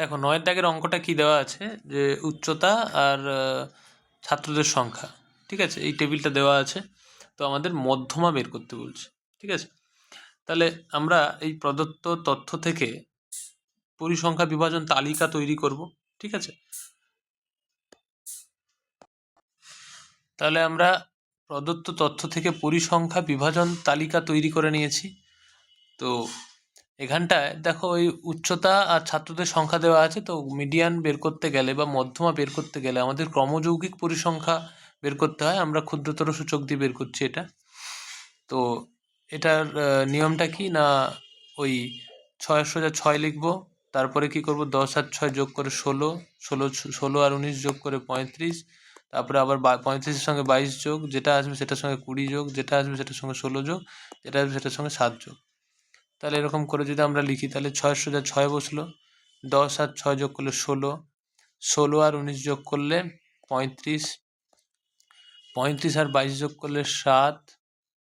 দেখো 9 দাগের অঙ্কটা কি দেওয়া আছে যে উচ্চতা আর ছাত্রদের সংখ্যা, ঠিক আছে, এই টেবিলটা দেওয়া আছে। তো আমাদের মধ্যমা বের করতে বলছে, ঠিক আছে। তাহলে আমরা এই প্রদত্ত তথ্য থেকে পরিসংখ্যা বিভাজন তালিকা তৈরি করব, ঠিক আছে। তাহলে আমরা প্রদত্ত তথ্য থেকে পরিসংখ্যা বিভাজন তালিকা তৈরি করে নিয়েছি। তো এখানটায় দেখো ওই উচ্চতা আর ছাত্রদের সংখ্যা দেওয়া আছে। তো মিডিয়ান বের করতে গেলে বা মধ্যমা বের করতে গেলে আমাদের ক্রমযৌগিক পরিসংখ্যা বের করতে হয়। আমরা ক্ষুদ্রতর সূচক দিয়ে বের করছি এটা। তো এটার নিয়মটা কি না, ওই 6 সোজা 6 লিখবো, তারপরে কি করব 10 আর 6 যোগ করে 16, 16 আর 19 যোগ করে 35, তারপরে আবার 35-এর সঙ্গে 22 যোগ, যেটা আসবে সেটার সঙ্গে 20 যোগ, যেটা আসবে সেটার সঙ্গে 16 যোগ, যেটা আসবে সেটার সঙ্গে 7 যোগ। তাহলে এরকম করে যদি আমরা লিখি তাহলে 6 সোজা 6 বসলো, 10 আর 6 যোগ করলে 16, 16 আর 19 যোগ করলে 35, 35 আর 22 যোগ করলে 7,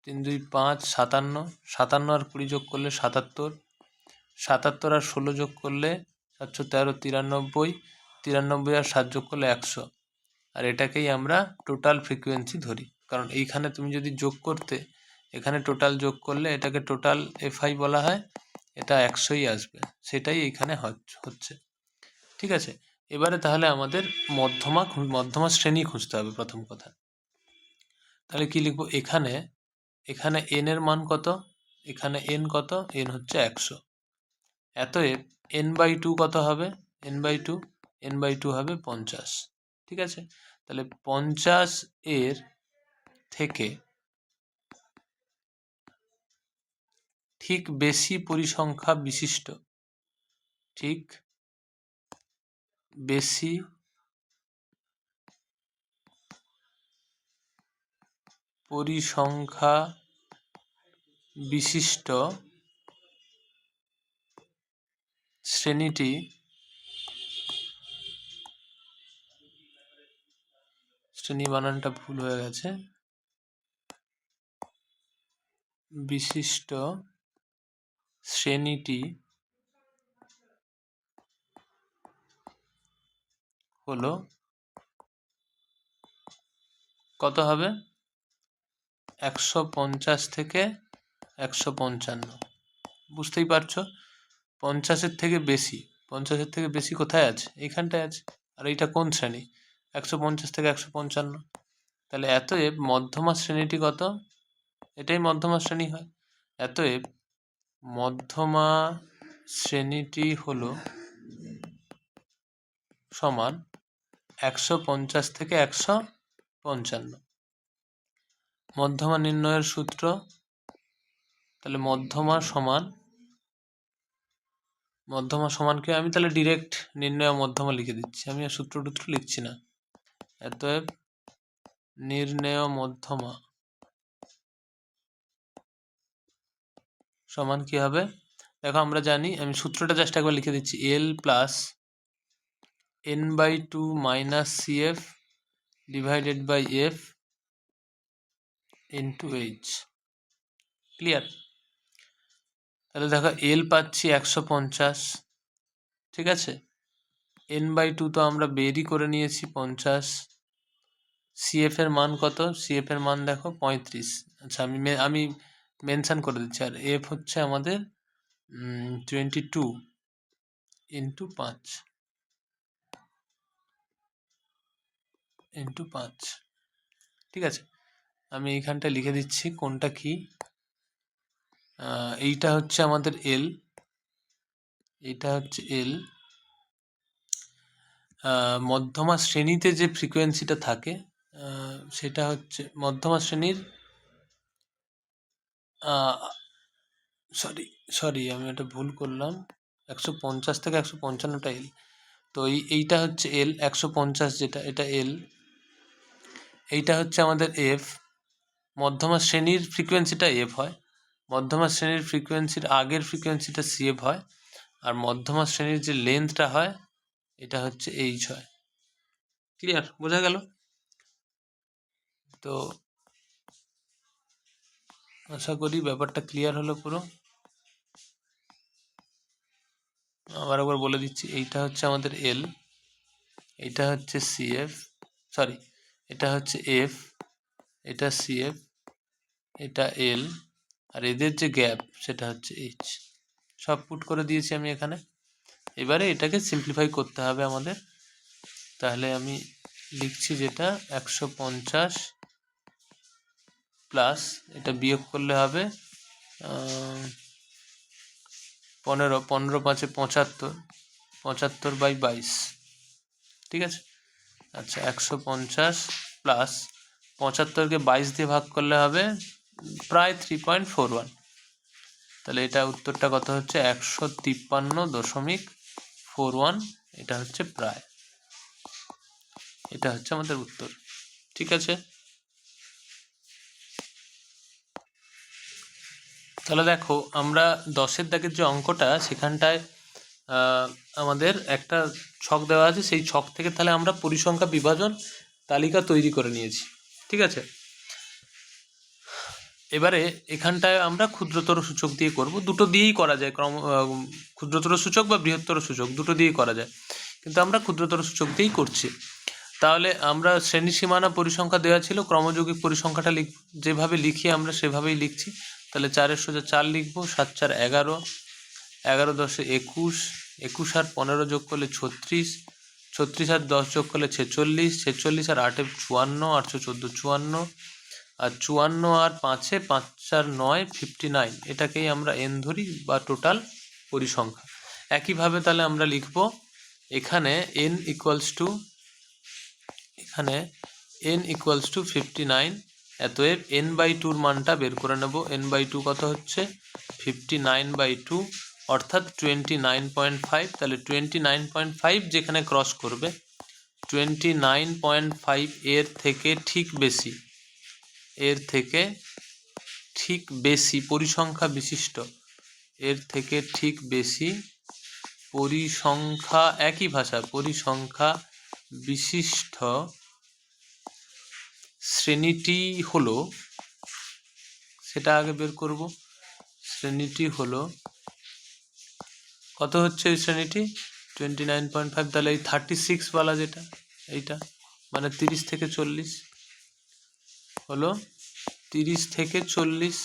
3 2 5, 57, 57 আর 20 যোগ করলে 77, 77 আর 16 যোগ করলে 713, 93, 93 আর 7 যোগ করলে 100। আর এটাকেই আমরা টোটাল ফ্রিকোয়েন্সি ধরি, কারণ এইখানে তুমি যদি যোগ করতে, এখানে টোটাল যোগ করলে এটাকে টোটাল এফআই বলা হয়, এটা 100ই আসবে, সেটাই এইখানে হচ্ছে, ঠিক আছে। এবারে তাহলে আমাদের মধ্যমা শ্রেণী খুঁজতে হবে প্রথম কথা। তাহলে কি লিখবো, এখানে এন এর মান কত, এখানে এন কত, এন হচ্ছে 100, অতএব n/2 কত হবে, n/2 হবে 50, ঠিক আছে। তাহলে 50 এর থেকে ঠিক বেশি পরিসংখ্যা বিশিষ্ট, ঠিক বেশি পরিসংখ্যা বিশিষ্ট শ্রেণী বানানটা ভুল হয়ে গেছে, বিশিষ্ট শ্রেণীটি হলো কত হবে, 150 থেকে 155। বুঝতেই পারছো, 50-এর থেকে বেশি, 50-এর থেকে বেশি কোথায় আছে, এইখানটায় আছে। আর এইটা কোন শ্রেণী, 150 থেকে 155। তাহলে অতএব মধ্যমা শ্রেণীটি কত, এটাই মধ্যমা শ্রেণী হয়। অতএব মধ্যমা শ্রেণীটি হলো সমান 150 থেকে 155। মধ্যমা নির্ণয়ের সূত্র, তাহলে মধ্যমা সমানকে আমি তাহলে ডিরেক্ট নির্ণয় মধ্যমা লিখে দিচ্ছি, আমি আর সূত্র লিখছি না। অতএব নির্ণয় মধ্যমা সমান কি হবে, দেখো আমরা জানি, আমি সূত্রটা জাস্ট একবার লিখে দিচ্ছি, L plus n/2 minus CF divided by F into H। Clear? তাহলে দেখো L পাচ্ছি 150, ঠিক আছে, n/2 তো আমরা বেরই করে নিয়েছি 50, CF এর মান কত, CF এর মান দেখো 35। আচ্ছা আমি মেনশন করে দিচ্ছি, আর F হচ্ছে আমাদের 22 ইন্টু 5 ইন্টু 5, ঠিক আছে। আমি এইখানটা লিখে দিচ্ছি কোনটা কি, এইটা হচ্ছে আমাদের L, এইটা হচ্ছে L। মধ্যমা শ্রেণীতে যে ফ্রিকোয়েন্সিটা থাকে সেটা হচ্ছে মধ্যমা শ্রেণীর, সরি আমি এটা ভুল করলাম, 150 থেকে 155টা L। তো এইটা হচ্ছে L, 150 যেটা, এটা L, এইটা হচ্ছে আমাদের F। মধ্যমা শ্রেণীর ফ্রিকোয়েন্সিটা F হয়, মধ্যমা শ্রেণীর ফ্রিকোয়েন্সির আগের ফ্রিকোয়েন্সিটা CF হয়, আর মধ্যমা শ্রেণীর যে লেন্থটা হয় এটা হচ্ছে H হয়। ক্লিয়ার, বোঝা গেল? তো আশা করি ব্যাপারটা ক্লিয়ার হলো পুরো। আবার একবার বলে দিচ্ছি, এইটা হচ্ছে আমাদের এল, এইটা হচ্ছে সিএফ, সরি এটা হচ্ছে এফ, এটা সিএফ, এটা এল, আর এদের যে গ্যাপ সেটা হচ্ছে এইচ। সব পুট করে দিয়েছি আমি এখানে। এবারে এটাকে সিম্পলিফাই করতে হবে আমাদের। তাহলে আমি লিখছি যেটা 150 প্লাস, এটা বিয়োগ করলে হবে 15, 15 5 75, 75/22, ঠিক আছে। আচ্ছা 150 প্লাস 75কে 22 দিয়ে ভাগ করলে হবে প্রায় 3.41। তাহলে এটা উত্তরটা কত হচ্ছে 153.41, এটা হচ্ছে প্রায়, এটা হচ্ছে আমাদের উত্তর, ঠিক আছে। তাহলে দেখো আমরা 10-এর দাগের যে অঙ্কটা সেখানটায় আমাদের একটা ছক দেওয়া আছে, সেই ছক থেকে তাহলে আমরা পরিসংখ্যা বিভাজন তালিকা তৈরি করে নিয়েছি, ঠিক আছে। এবারে এখানটায় আমরা ক্ষুদ্রতর সূচক দিয়ে করব, দুটো দিয়েই করা যায়, ক্ষুদ্রতর সূচক বা বৃহত্তর সূচক দুটো দিয়েই করা যায়, কিন্তু আমরা ক্ষুদ্রতর সূচক দিয়েই করছি। তাহলে আমরা শ্রেণী সীমানা পরিসংখ্যা দেওয়া ছিল, ক্রমযৌগিক পরিসংখ্যাটা যেভাবে লিখি আমরা সেভাবেই লিখছি। তাহলে 4-এর সোজা 4 লিখবো, 7 4 11, 11 10 21, 21 আর 15 যোগ করলে 36, 36 আর 10 যোগ করলে 46, 46 আর 8 54, 8 14 54, আর 54 আর 5 5 4 9 59, এটাকেই আমরা এন ধরি বা টোটাল পরিসংখ্যা। একইভাবে তাহলে আমরা লিখব এখানে n ইকুয়ালস টু, এখানে n ইকুয়ালস টু 59, অতএব n/2 মানটা বের করে নেব। n/2 কত হচ্ছে 59/2, অর্থাৎ 29.5। তাহলে 29.5 যেখানে ক্রস করবে 29.5 এর থেকে ঠিক বেশি, এর থেকে ঠিক বেশি পরিসংখ্যা বিশিষ্ট, এর থেকে ঠিক বেশি পরিসংখ্যা, একই ভাষা, পরিসংখ্যা বিশিষ্ট শ্রেণীটি হলো, সেটা আগে বের করব। শ্রেণীটি হলো কত হচ্ছে এই শ্রেণীটি 29.5, তাহলে এই 36 वाला যেটা, এইটা মানে 30 থেকে 40 হলো 30 থেকে 40,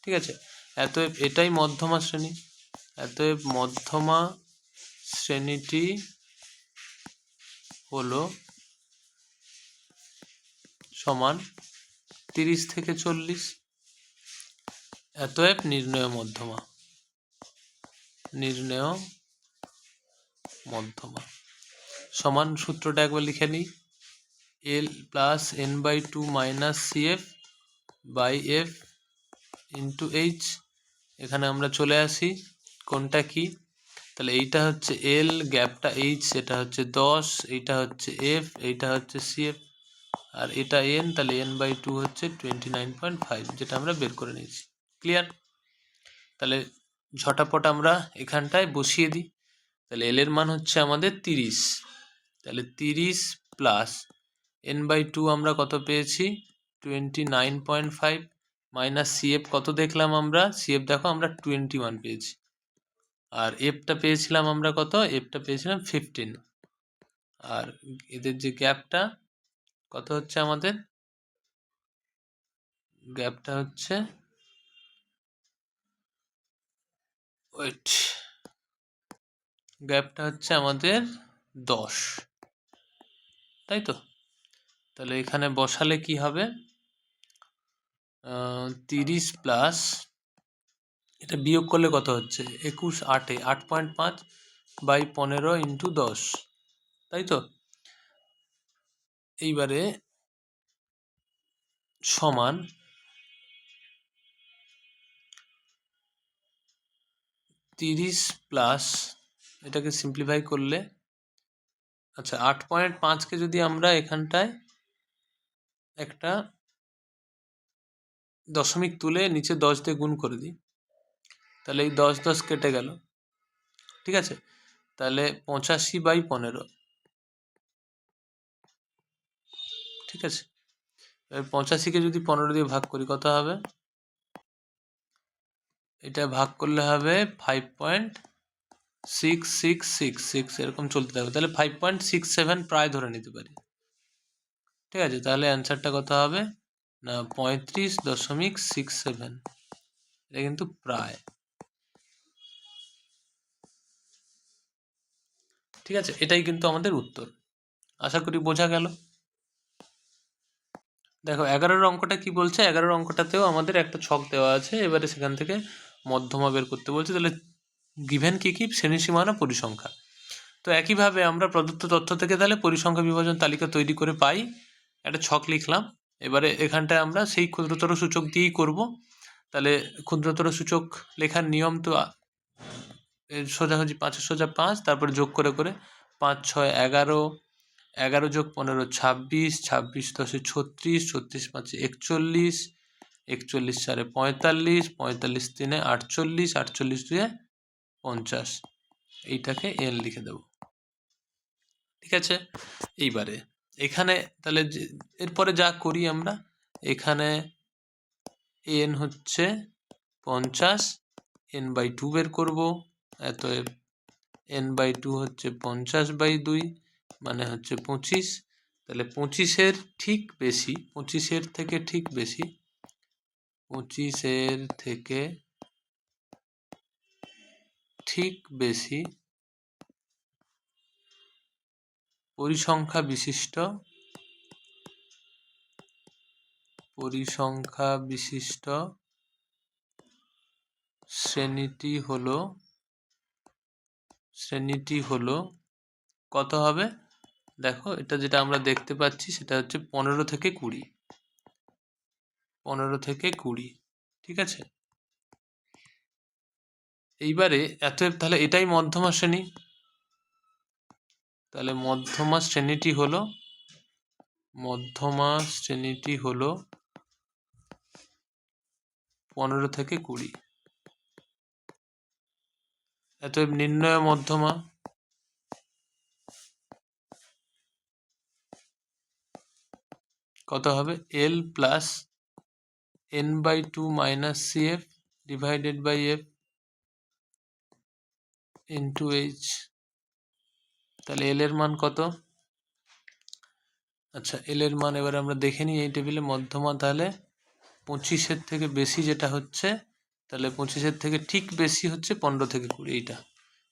ঠিক আছে। অতএব এটাই মধ্যমা শ্রেণী, অতএব মধ্যমা শ্রেণীটি হলো সমান 30 থেকে 40, অতএব নির্ণেয় মধ্যমা, নির্ণেয় মধ্যমা সমান, সূত্রটা একবার লিখে নিই, L plus n/2 minus CF by F into H. এখানে আমরা চলে আসি কোনটা কি, তাহলে এইটা হচ্ছে এল, গ্যাপটা এইচ, সেটা হচ্ছে 10, এইটা হচ্ছে এফ, এইটা হচ্ছে সিএফ, আর এটা এন, তাহলে n/2 হচ্ছে 29.5, যেটা আমরা বের করে নিয়েছি। ক্লিয়ার? তাহলে ঝটাপট আমরা এখানটায় বসিয়ে দিই। তাহলে এল এর মান হচ্ছে আমাদের 30, তাহলে 30 প্লাস n/2 আমরা কত পেয়েছি 29.5, মাইনাস সিএফ কত দেখলাম আমরা, সিএফ দেখো আমরা 21 পেয়েছি, আর এফটা পেয়েছিলাম আমরা কত, এফটা পেয়েছিলাম 15, আর এদের যে গ্যাপটা কত হচ্ছে আমাদের, গ্যাপটা হচ্ছে ওয়েট, গ্যাপটা হচ্ছে আমাদের 10, তাই তো। তাহলে এখানে বসালে কি হবে 30 প্লাস, এটা বিয়োগ করলে কত হচ্ছে 21 8-এ 8.5 বাই 15 ইন্টু 10, তাই তো। এইবারে সমান 30 প্লাস, এটাকে সিম্পলিফাই করলে, আচ্ছা 8.5কে যদি আমরা এখানটায় একটা দশমিক তুলে নিচে 10 দিয়ে গুণ করে দিই, তাহলে এই 10 10 কেটে গেল, ঠিক আছে। তাহলে 85/15, ঠিক আছে। এবার 85কে যদি 15 দিয়ে ভাগ করি কত হবে, এটা ভাগ করলে হবে 5.5, 6 6 6 6 এরকম চলতে থাকবে, তাহলে 5.67 প্রায় ধরে নিতে পারি। ঠিক আছে, তাহলে অ্যান্সারটা কত হবে না 35.67, এটা কিন্তু প্রায়। ঠিক আছে, এটাই কিন্তু আমাদের উত্তর। আশা করি বোঝা গেল। দেখো 11 অঙ্কটা কি বলছে, 11 অঙ্কটাতেও আমাদের একটা ছক দেওয়া আছে, এবারে সেখান থেকে মধ্যমা বের করতে বলছে। তাহলে গিভেন কি কি, শ্রেণীসীমানা, পরিসংখ্যা। তো একইভাবে আমরা প্রদত্ত তথ্য থেকে তাহলে পরিসংখ্যা বিভাজন তালিকা তৈরি করে পাই, একটা ছক লিখলাম। এবারে এখানটায় আমরা সেই ক্ষুদ্রতর সূচক দিয়েই করব। তাহলে ক্ষুদ্রতর সূচক লেখার নিয়ম তো সোজাসুজি 5 সোজা 5, তারপরে যোগ করে করে 5 6 11, 11 যোগ 15 26, 26 10 36, 36 5 41, 41 4 45, 45 3 48, 48 2 50, এইটাকে এন লিখে দেব। ঠিক আছে, এইবারে এখানে তাহলে এরপরে যা করি আমরা, এখানে এন হচ্ছে 50, n/2 বের করব। অতএব n/2 হচ্ছে 50/2, মানে হচ্ছে 25। তাহলে 25-এর ঠিক বেশি, 25-এর থেকে ঠিক বেশি, 25-এর থেকে ঠিক বেশি পরিসংখ্যা বিশিষ্ট শ্রেণীটি হলো কত হবে? দেখো এটা যেটা আমরা দেখতে পাচ্ছি সেটা হচ্ছে 15 থেকে 20, 15 থেকে 20। ঠিক আছে, এইবারে অতএব তাহলে এটাই মধ্যমা শ্রেণী। তাহলে মধ্যমা শ্রেণীটি হলো 15 থেকে 20। অতএব নির্ণয় মধ্যমা কত হবে? L plus n/2 minus CF divided by F into H। তাহলে L এর মান কত? আচ্ছা, L এর মান এবার আমরা দেখে নিই এই টেবিলে। মধ্যমা তাহলে 25-এর থেকে বেশি যেটা হচ্ছে, তাহলে 25-এর থেকে ঠিক বেশি হচ্ছে 15 থেকে 20, এইটা,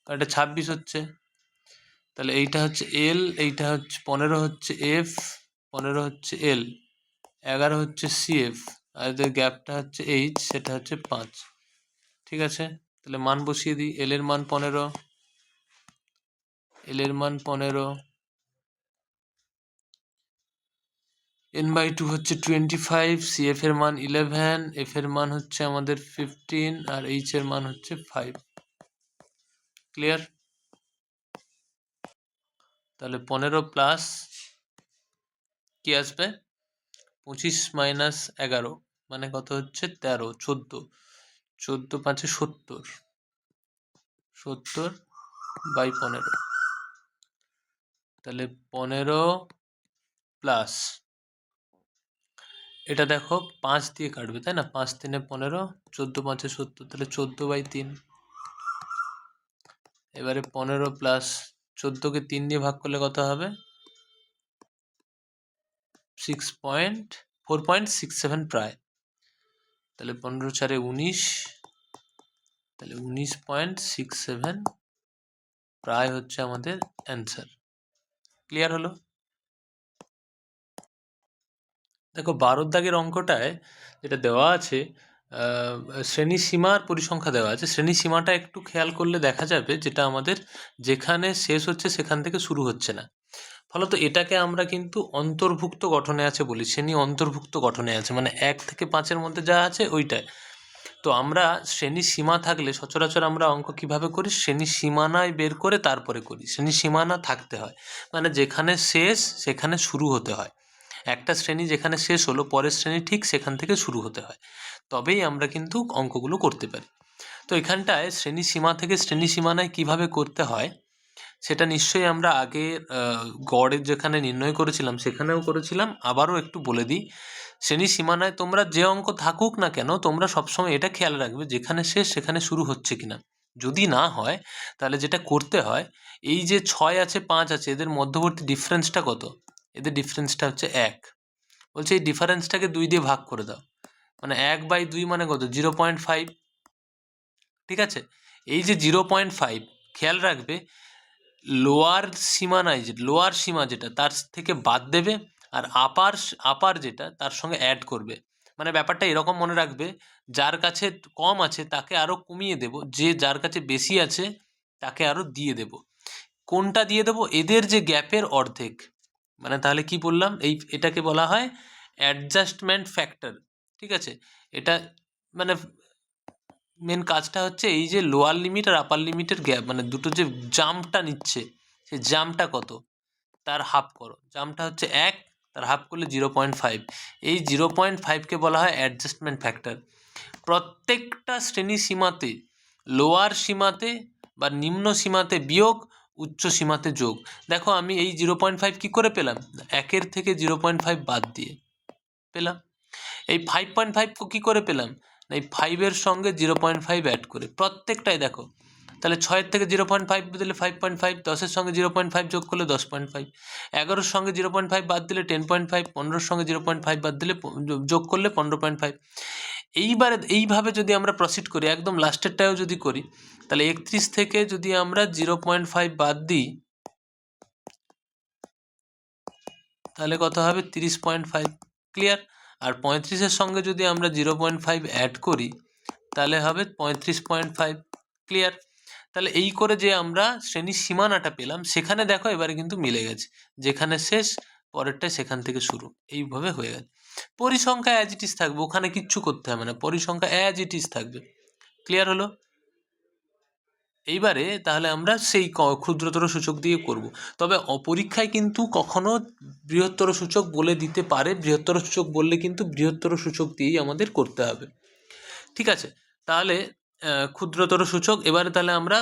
কারণ এটা 26 হচ্ছে। তাহলে এইটা হচ্ছে L, এইটা হচ্ছে 15 হচ্ছে F, 15 হচ্ছে L, 11 হচ্ছে CF, আর এদের গ্যাপটা হচ্ছে H, সেটা হচ্ছে 5। ঠিক আছে, তাহলে মান বসিয়ে দিই। L এর মান 15, L এর মান 15, n/2 হচ্ছে 25, CF এর মান 11, F এর মান হচ্ছে আমাদের 15, আর H এর মান হচ্ছে 5। ক্লিয়ার? তাহলে 15 প্লাস কি আসবে? 25 মাইনাস 11, মানে কত হচ্ছে? 13, 14, 14 5 70, 70/15। তাহলে 15 প্লাস, এটা দেখো 5 দিয়ে কাটবে, তাই না? 5 3 15, 14 5 70, তাহলে 14/3। এবারে 15 প্লাস 14-কে 3 দিয়ে ভাগ করলে কত হবে? 4.67 প্রায়। তাহলে 15 4 19, তাহলে 19.67 প্রায় হচ্ছে আমাদের অ্যান্সার। ক্লিয়ার হলো? দেখো 12 দাগের অঙ্কটায় যেটা দেওয়া আছে, শ্রেণী সীমার পরিসংখ্যা দেওয়া আছে। শ্রেণী সীমাটা একটু খেয়াল করলে দেখা যাবে, যেটা আমাদের যেখানে শেষ হচ্ছে সেখান থেকে শুরু হচ্ছে না। ফলত এটাকে আমরা কিন্তু অন্তর্ভুক্ত গঠনে আছে বলি। শ্রেণী অন্তর্ভুক্ত গঠনে আছে, মানে 1 থেকে 5-এর মধ্যে যা আছে ওইটাই। তো আমরা শ্রেণী সীমা থাকলে সচরাচর আমরা অঙ্ক কিভাবে করি? শ্রেণী সীমানায় বের করে তারপরে করি। শ্রেণী সীমানা থাকতে হয়, মানে যেখানে শেষ সেখানে শুরু হতে হয়। একটা শ্রেণী যেখানে শেষ হলো, পরের শ্রেণী ঠিক সেখান থেকে শুরু হতে হয়, তবেই আমরা কিন্তু অঙ্কগুলো করতে পারি। তো এখানটায় শ্রেণী সীমা থেকে শ্রেণী সীমানায় কিভাবে করতে হয় সেটা নিশ্চয়ই আমরা আগে গড়ের যেখানে নির্ণয় করেছিলাম সেখানেও করেছিলাম। আবারও একটু বলে দিই, শ্রেণী সীমানায় তোমরা যে অঙ্ক থাকুক না কেন, তোমরা সবসময় এটা খেয়াল রাখবে যেখানে শেষ সেখানে শুরু হচ্ছে কিনা। যদি না হয় তাহলে যেটা করতে হয়, এই যে 6 আছে 5 আছে এদের মধ্যবর্তী ডিফারেন্সটা কত, এদের ডিফারেন্সটা হচ্ছে 1। বলছে এই ডিফারেন্সটাকে 2 দিয়ে ভাগ করে দাও, মানে 1/2 মানে কত 0.5। ঠিক আছে, এই যে 0.5 খেয়াল রাখবে লোয়ার সীমানায় যে লোয়ার সীমা যেটা তার থেকে বাদ দেবে, আর আপার যেটা তার সঙ্গে অ্যাড করবে। মানে ব্যাপারটা এরকম মনে রাখবে, যার কাছে কম আছে তাকে আরও কমিয়ে দেব, যার কাছে বেশি আছে তাকে আরও দিয়ে দেব। কোনটা দিয়ে দেবো, এদের যে গ্যাপের অর্ধেক। মানে তাহলে কি বললাম, এটাকে বলা হয় অ্যাডজাস্টমেন্ট ফ্যাক্টর। ঠিক আছে, এটা মানে মেন কাজটা হচ্ছে এই যে লোয়ার লিমিট আর আপার লিমিটের গ্যাপ, মানে দুটো যে জাম্পটা নিচ্ছে সেই জাম্পটা কত তার হাফ করো। জাম্পটা হচ্ছে 1, তার হাফ করলে 0.5। এই 0.5কে বলা হয় অ্যাডজাস্টমেন্ট ফ্যাক্টর। প্রত্যেকটা শ্রেণী সীমাতে লোয়ার সীমাতে বা নিম্ন সীমাতে বিয়োগ, উচ্চ সীমাতে যোগ। দেখো আমি এই 0.5 কী করে পেলাম, 1 থেকে 0.5 বাদ দিয়ে পেলাম। এই 5.5 কী করে পেলাম, এই 5-এর সঙ্গে 0.5 অ্যাড করে। প্রত্যেকটাই দেখো, তাহলে 6 থেকে 0.5 দিলে 5.5, 10-এর সঙ্গে 0.5 যোগ করলে 10.5, 11-এর সঙ্গে 0.5 বাদ দিলে 10.5, 15-এর সঙ্গে 0.5 বাদ দিলে যোগ করলে 15.5। এইভাবে যদি আমরা প্রসিড করি, একদম লাস্টেরটাও যদি করি, তাহলে 31 থেকে যদি আমরা 0.5 বাদ দিই তাহলে কত হবে 30.5। ক্লিয়ার। আর 35-এর সঙ্গে যদি আমরা 0.5 অ্যাড করি তাহলে হবে 35.5। ক্লিয়ার। তাহলে এই করে যে আমরা শ্রেণীর সীমানাটা পেলাম, সেখানে দেখো এবারে কিন্তু মিলে গেছে, যেখানে শেষ পরেরটাই সেখান থেকে শুরু, এইভাবে হয়ে গেছে। পরিসংখ্যা অ্যাজ ইট ইজ থাকবে, ওখানে কিচ্ছু করতে হবে না, পরিসংখ্যা অ্যাজ ইট ইজ থাকবে। ক্লিয়ার হলো। এইবারে তাহলে আমরা সেই ক্ষুদ্রতর সূচক দিয়ে করব। তবে পরীক্ষায় কিন্তু কখনো বৃহত্তর সূচক বলে দিতে পারে, বৃহত্তর সূচক বললে কিন্তু বৃহত্তর সূচক দিয়েই আমাদের করতে হবে। ঠিক আছে, তাহলে ক্ষুদ্রতর সূচক। এবারে তাহলে আমরা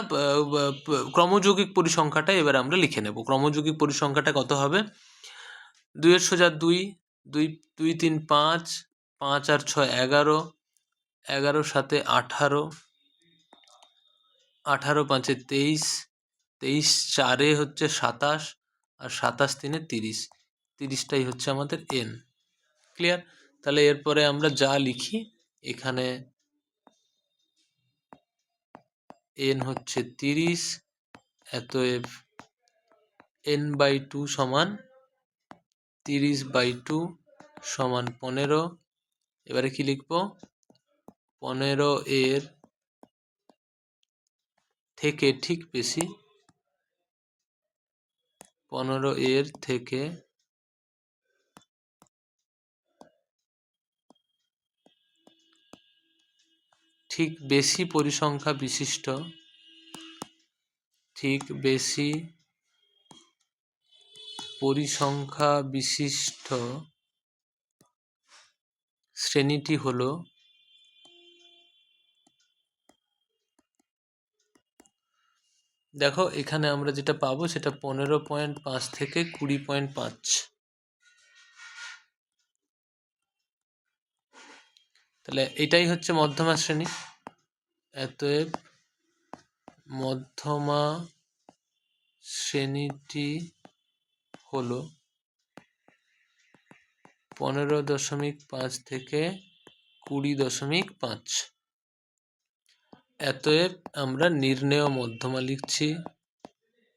ক্রমযৌগিক পরিসংখ্যাটা এবারে আমরা লিখে নেব। ক্রমযৌগিক পরিসংখ্যাটা কত হবে, 2-এর সোজা 2, 2 2 3 5, 5 আর 6 11, 11 7 18, 18 5 23, 23 4 হচ্ছে 27, আর 27 3 30, 30টাই হচ্ছে আমাদের n। ক্লিয়ার। তাহলে এরপরে আমরা যা লিখি, এখানে n হচ্ছে 30, অতএব n/2 সমান 30/2 সমান 15। এবারে কি লিখব, 15 এর থেকে ঠিক বেশি, 15 এর থেকে ঠিক বেশি পরিসংখ্যা বিশিষ্ট, ঠিক বেশি পরিসংখ্যা বিশিষ্ট শ্রেণীটি হলো, দেখো এখানে আমরা যেটা পাবো সেটা 15.5 থেকে 20.5। তাহলে এটাই হচ্ছে মধ্যমা শ্রেণী। অতএব মধ্যমা শ্রেণীটি হলো 15.5 থেকে 20.5। অতএব আমরা নির্ণেয় মধ্যমা লিখছি।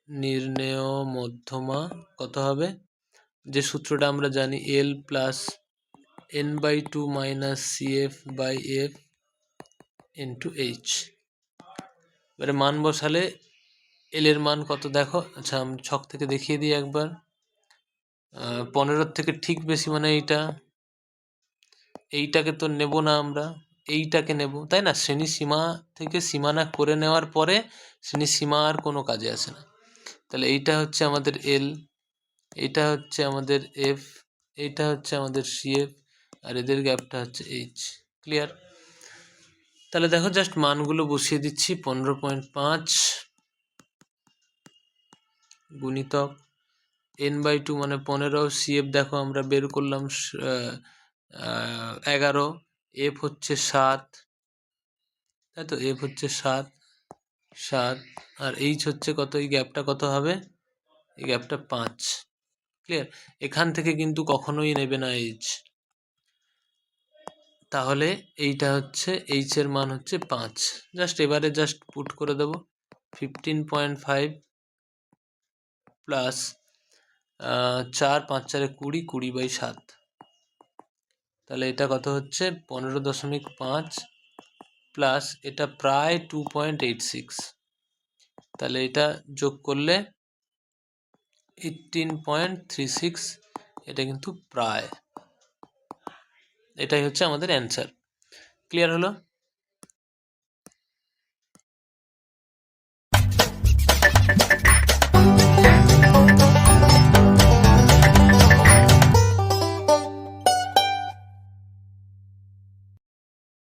নির্ণেয় মধ্যমা কত হবে, যে সূত্রটা আমরা জানি, L plus n/2 minus CF/F into H। এবারে মান বসালে L এর মান কত দেখো, আচ্ছা আমি ছক থেকে দেখিয়ে দিই একবার। 15 থেকে ঠিক বেশি মানে এইটাকে তো নেব না আমরা, এইটাকে নেব, তাই না? শ্রেণী সীমা থেকে সীমানা করে নেওয়ার পরে শ্রেণী সীমা আর কোনো কাজে আসে না। তাহলে এইটা হচ্ছে আমাদের L, এইটা হচ্ছে আমাদের F, এইটা হচ্ছে আমাদের CF, আর এদের গ্যাপটা হচ্ছে H। ক্লিয়ার। তাহলে দেখো জাস্ট মানগুলো বসিয়ে দিচ্ছি, 15.5 গুণিতক n/2 মানে 15, CF দেখো আমরা বের করলাম 11, F হচ্ছে 7, তাই তো, F হচ্ছে 7, 7 আর এইচ হচ্ছে কত, এই গ্যাপটা কত হবে, এই গ্যাপটা 5। ক্লিয়ার? এখান থেকে কিন্তু কখনোই নেবে না এইচ, তাহলে এইটা হচ্ছে এইচ এর মান হচ্ছে 5। জাস্ট এবারে জাস্ট পুট করে দেব 15.5 প্লাস 4 5 4 20, 20/7, তাহলে এটা কত হচ্ছে 15.5 প্লাস এটা প্রায় 2.86, তাহলে এটা যোগ করলে 18.36, এটা কিন্তু প্রায়, এটাই হচ্ছে আমাদের অ্যান্সার। ক্লিয়ার হলো?